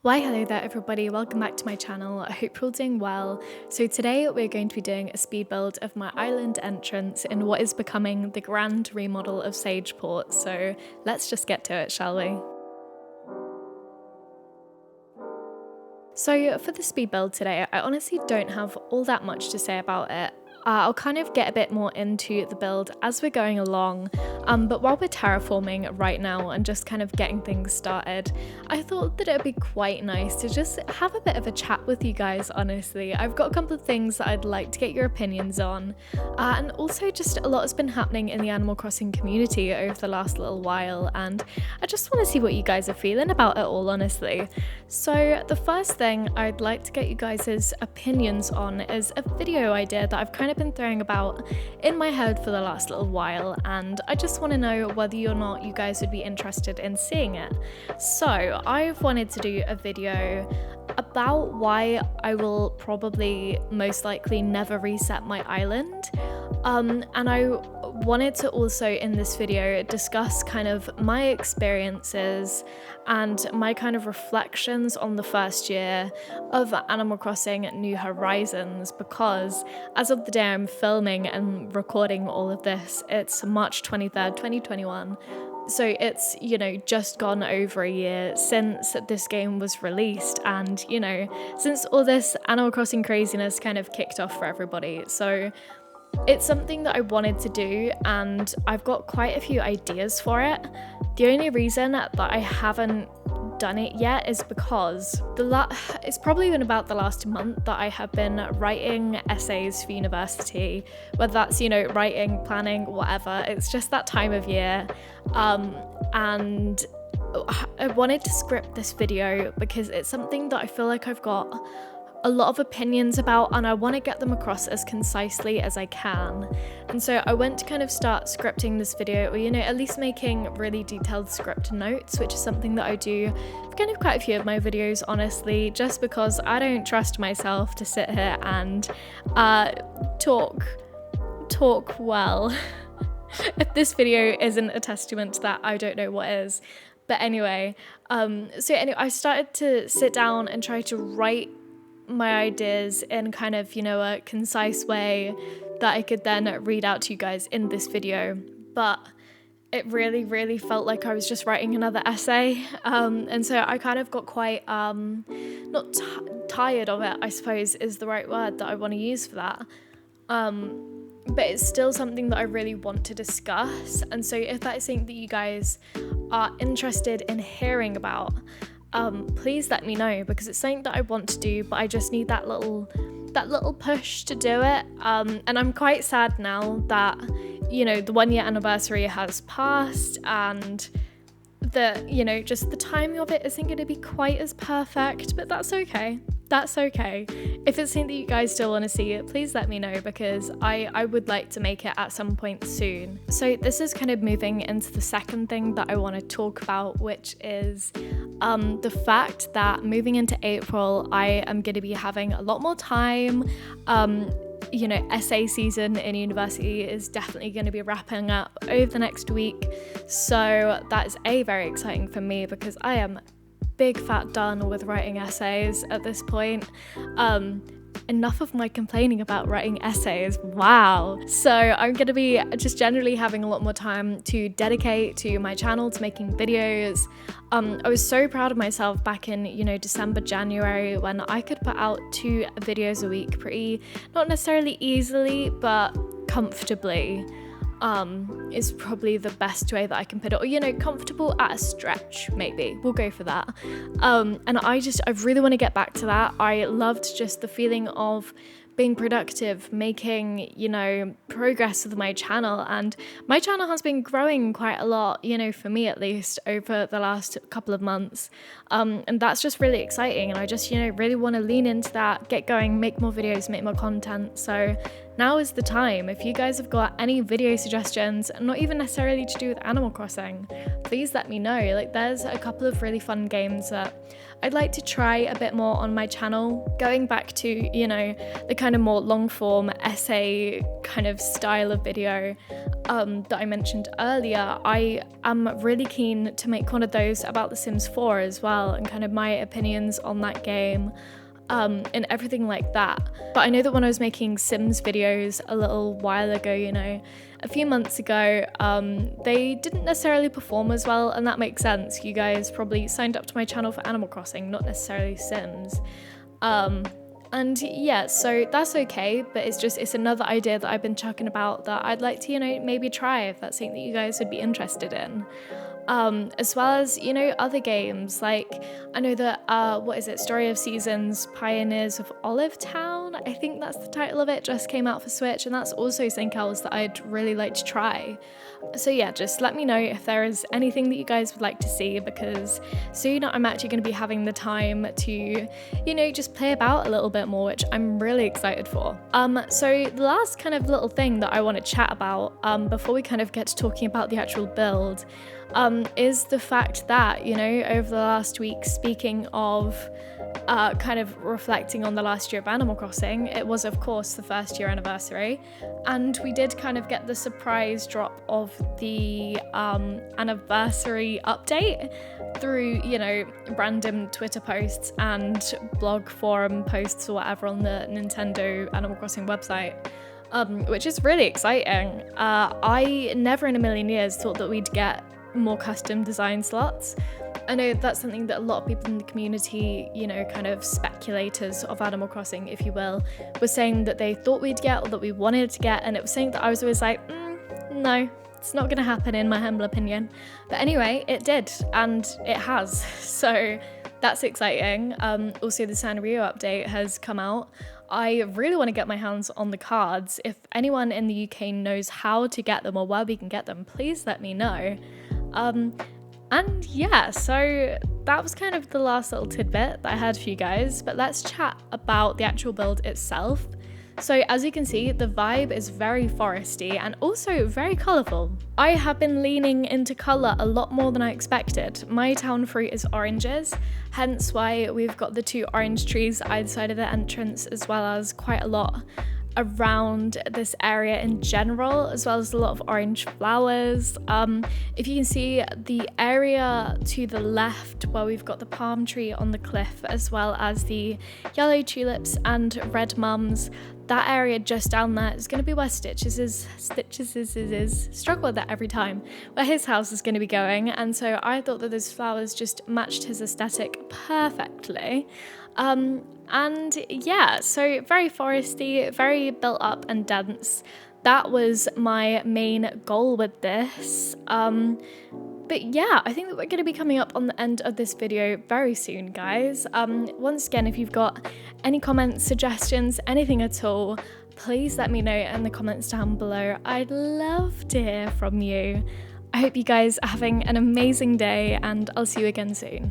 Why hello there everybody, welcome back to my channel. I hope you're all doing well. So today we're going to be doing a speed build of my island entrance in what is becoming the grand remodel of Sageport. So let's just get to it, shall we? So for the speed build today, I honestly don't have all that much to say about it. I'll kind of get a bit more into the build as we're going along, but while we're terraforming right now and just kind of getting things started, I thought that it would be quite nice to just have a bit of a chat with you guys, honestly. I've got a couple of things that I'd like to get your opinions on, and also just a lot has been happening in the Animal Crossing community over the last little while, and I just want to see what you guys are feeling about it all, honestly. So the first thing I'd like to get you guys' opinions on is a video idea that I've kind of been throwing about in my head for the last little while, and I just want to know whether or not you guys would be interested in seeing it. So I've wanted to do a video about why I will probably most likely never reset my island, and I wanted to also in this video discuss kind of my experiences and my kind of reflections on the first year of Animal Crossing New Horizons, because as of the day I'm filming and recording all of this, it's March 23rd, 2021. So it's, just gone over a year since this game was released, and, since all this Animal Crossing craziness kind of kicked off for everybody. So it's something that I wanted to do, and I've got quite a few ideas for it. The only reason that I haven't done it yet is because it's probably been about the last month that I have been writing essays for university, whether that's, writing, planning, whatever. It's just that time of year. And I wanted to script this video because it's something that I feel like I've got a lot of opinions about, and I want to get them across as concisely as I can. And so I went to kind of start scripting this video, or at least making really detailed script notes, which is something that I do for kind of quite a few of my videos, honestly, just because I don't trust myself to sit here and talk well. If this video isn't a testament to that, I don't know what is. But anyway, I started to sit down and try to write my ideas in kind of, a concise way that I could then read out to you guys in this video. But it really, really felt like I was just writing another essay. And so I kind of got quite, not tired of it, I suppose is the right word that I want to use for that. But it's still something that I really want to discuss. And so if that is something that you guys are interested in hearing about, please let me know, because it's something that I want to do, but I just need that little push to do it. And I'm quite sad now that, the 1 year anniversary has passed, and just the timing of it isn't going to be quite as perfect, but that's okay. That's okay. If it's something that you guys still want to see it, please let me know, because I would like to make it at some point soon. So this is kind of moving into the second thing that I want to talk about, which is the fact that moving into April, I am going to be having a lot more time. Essay season in university is definitely going to be wrapping up over the next week. So that is very exciting for me, because I am big fat done with writing essays at this point. Enough of my complaining about writing essays, wow. So I'm going to be just generally having a lot more time to dedicate to my channel, to making videos. I was so proud of myself back in, December, January, when I could put out 2 videos a week pretty, not necessarily easily, but comfortably. Is probably the best way that I can put it, or comfortable at a stretch, maybe we'll go for that. And I really want to get back to that. I loved just the feeling of being productive, making progress with my channel, and my channel has been growing quite a lot, for me at least, over the last couple of months, and that's just really exciting, and I just really want to lean into that, get going, make more videos, make more content. So now is the time. If you guys have got any video suggestions, not even necessarily to do with Animal Crossing, please let me know. Like, there's a couple of really fun games that I'd like to try a bit more on my channel, going back to, you know, the kind of more long form essay kind of style of video that I mentioned earlier. I am really keen to make one of those about The Sims 4 as well, and kind of my opinions on that game. And everything like that. But I know that when I was making Sims videos a little while ago, you know, a few months ago, they didn't necessarily perform as well, and that makes sense. You guys probably signed up to my channel for Animal Crossing, not necessarily Sims. And yeah, so that's okay, but it's another idea that I've been chucking about that I'd like to, you know, maybe try if that's something that you guys would be interested in. As well as, you know, other games, like I know that Story of Seasons Pioneers of Olive Town, I think that's the title of it, just came out for Switch, and that's also something else that I'd really like to try. So yeah, just let me know if there is anything that you guys would like to see, because soon I'm actually going to be having the time to, you know, just play about a little bit more, which I'm really excited for. So the last kind of little thing that I want to chat about before we kind of get to talking about the actual build is the fact that, you know, over the last week, speaking of kind of reflecting on the last year of Animal Crossing, it was of course the first year anniversary, and we did kind of get the surprise drop of the anniversary update through, you know, random Twitter posts and blog forum posts or whatever on the Nintendo Animal Crossing website. Which is really exciting. I never in a million years thought that we'd get more custom design slots. I know that's something that a lot of people in the community, you know, kind of speculators of Animal Crossing, if you will, were saying that they thought we'd get or that we wanted to get, and it was something that I was always like, no, it's not going to happen in my humble opinion. But anyway, it did, and it has, so that's exciting. Also, the Sanrio update has come out. I really want to get my hands on the cards. If anyone in the UK knows how to get them or where we can get them, please let me know. And yeah, so that was kind of the last little tidbit that I had for you guys, but let's chat about the actual build itself. So as you can see, the vibe is very foresty and also very colourful. I have been leaning into colour a lot more than I expected. My town fruit is oranges, hence why we've got the 2 orange trees either side of the entrance, as well as quite a lot around this area in general, as well as a lot of orange flowers. If you can see the area to the left where we've got the palm tree on the cliff, as well as the yellow tulips and red mums, that area just down there is going to be where Stitches is, struggle with that every time, where his house is going to be going, and so I thought that those flowers just matched his aesthetic perfectly. And yeah, so very foresty, very built up and dense. That was my main goal with this. But yeah, I think that we're going to be coming up on the end of this video very soon, guys. Once again, if you've got any comments, suggestions, anything at all, please let me know in the comments down below. I'd love to hear from you. I hope you guys are having an amazing day, and I'll see you again soon.